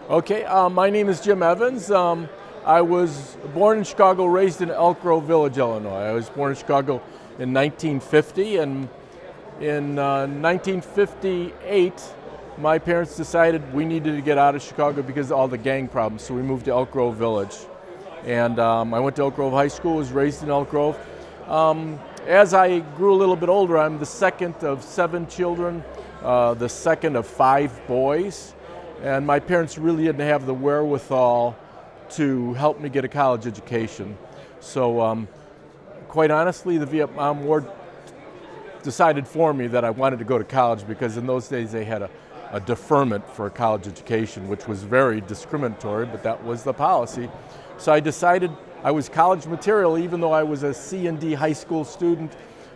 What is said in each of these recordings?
Okay, my name is Jim Evans. I was born in Chicago, raised in Elk Grove Village, Illinois. I was born in Chicago in 1950, and in 1958, my parents decided we needed to get out of Chicago because of all the gang problems, so we moved to Elk Grove Village. And I went to Elk Grove High School, was raised in Elk Grove. As I grew a little bit older, I'm the second of 7 children, the second of 5 boys. And my parents really didn't have the wherewithal to help me get a college education. So quite honestly, the Vietnam War decided for me that I wanted to go to college because in those days they had a deferment for a college education, which was very discriminatory, but that was the policy. So I decided I was college material, even though I was a C&D high school student.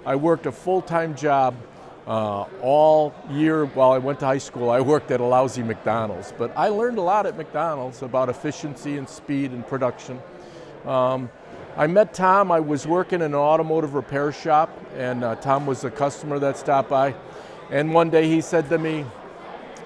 I worked a full-time job all year while I went to high school. I worked at a lousy McDonald's, but I learned a lot at McDonald's about efficiency and speed and production. I met Tom. I was working in an automotive repair shop, and Tom was a customer that stopped by. And one day he said to me,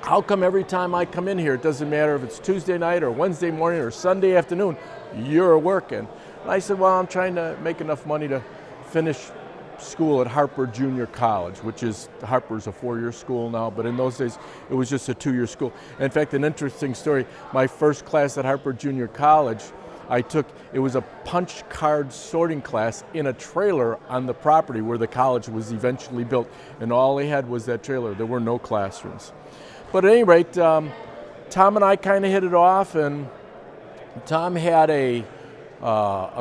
"How come every time I come in here, it doesn't matter if it's Tuesday night or Wednesday morning or Sunday afternoon, you're working?" And I said, "Well, I'm trying to make enough money to finish school at Harper Junior College," which is, Harper's a 4-year school now, but in those days it was just a 2-year school. In fact, an interesting story, my first class at Harper Junior College, it was a punch card sorting class in a trailer on the property where the college was eventually built, and all they had was that trailer. There were no classrooms. But at any rate, Tom and I kind of hit it off, and Tom had a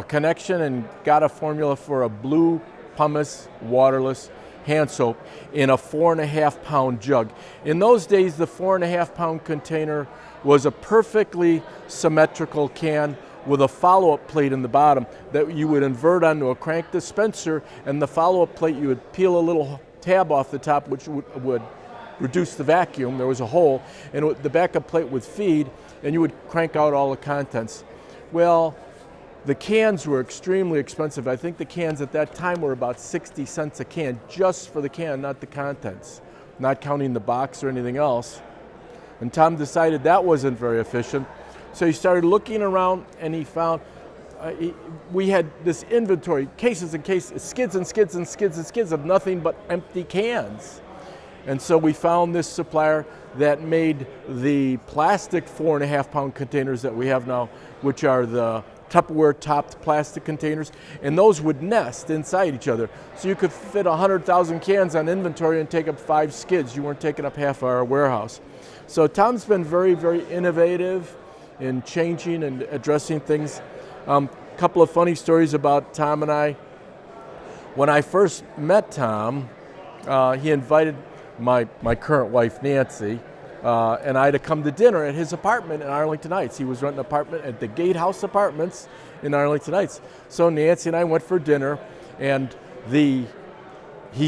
connection and got a formula for a blue pumice waterless hand soap in a 4.5 pound jug. In those days, the 4.5 pound container was a perfectly symmetrical can with a follow-up plate in the bottom that you would invert onto a crank dispenser, and the follow-up plate, you would peel a little tab off the top, which would reduce the vacuum. There was a hole, and the backup plate would feed, and you would crank out all the contents. Well, the cans were extremely expensive. I think the cans at that time were about 60 cents a can, just for the can, not the contents, not counting the box or anything else. And Tom decided that wasn't very efficient. So he started looking around, and he found we had this inventory, cases and cases, skids and skids and skids and skids of nothing but empty cans. And so we found this supplier that made the plastic 4.5 pound containers that we have now, which are the Tupperware topped plastic containers, and those would nest inside each other. So you could fit 100,000 cans on inventory and take up 5 skids. You weren't taking up half our warehouse. So Tom's been very, very innovative in changing and addressing things. Couple of funny stories about Tom and I. When I first met Tom, he invited my current wife, Nancy, and I to come to dinner at his apartment in Arlington Heights. He was renting an apartment at the Gatehouse Apartments in Arlington Heights. So Nancy and I went for dinner, and he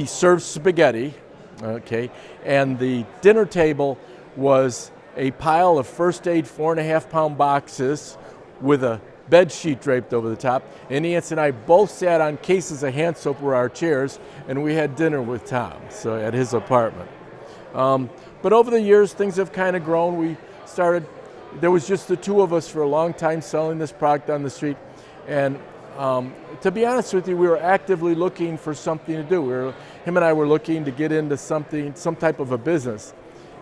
served spaghetti, okay, and the dinner table was a pile of first aid 4.5 pound boxes with a bed sheet draped over the top, and Nancy and I both sat on cases of hand soap were our chairs, and we had dinner with Tom, so at his apartment. But over the years, things have kind of grown. There was just the two of us for a long time selling this product on the street, and to be honest with you, we were actively looking for something to do. Him and I were looking to get into some type of a business,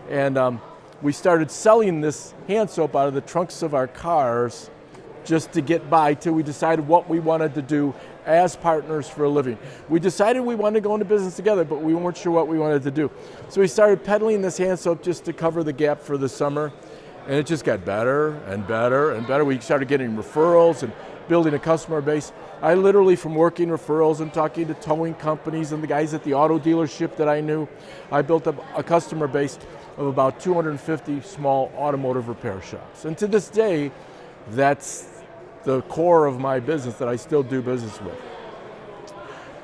and we started selling this hand soap out of the trunks of our cars just to get by till we decided what we wanted to do as partners for a living. We decided we wanted to go into business together, but we weren't sure what we wanted to do. So we started peddling this hand soap just to cover the gap for the summer, and it just got better and better and better. We started getting referrals and building a customer base. I literally, from working referrals and talking to towing companies and the guys at the auto dealership that I knew, I built up a customer base of about 250 small automotive repair shops. And to this day, that's the core of my business that I still do business with.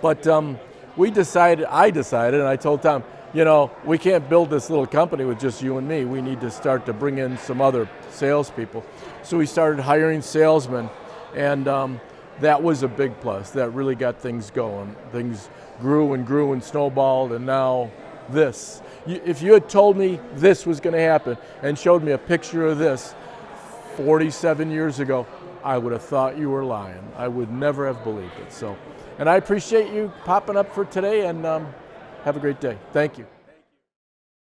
But I decided, and I told Tom, we can't build this little company with just you and me. We need to start to bring in some other salespeople. So we started hiring salesmen, and that was a big plus. That really got things going. Things grew and grew and snowballed, and now this. If you had told me this was going to happen and showed me a picture of this, 47 years ago, I would have thought you were lying. I would never have believed it. So, and I appreciate you popping up for today, and have a great day. Thank you.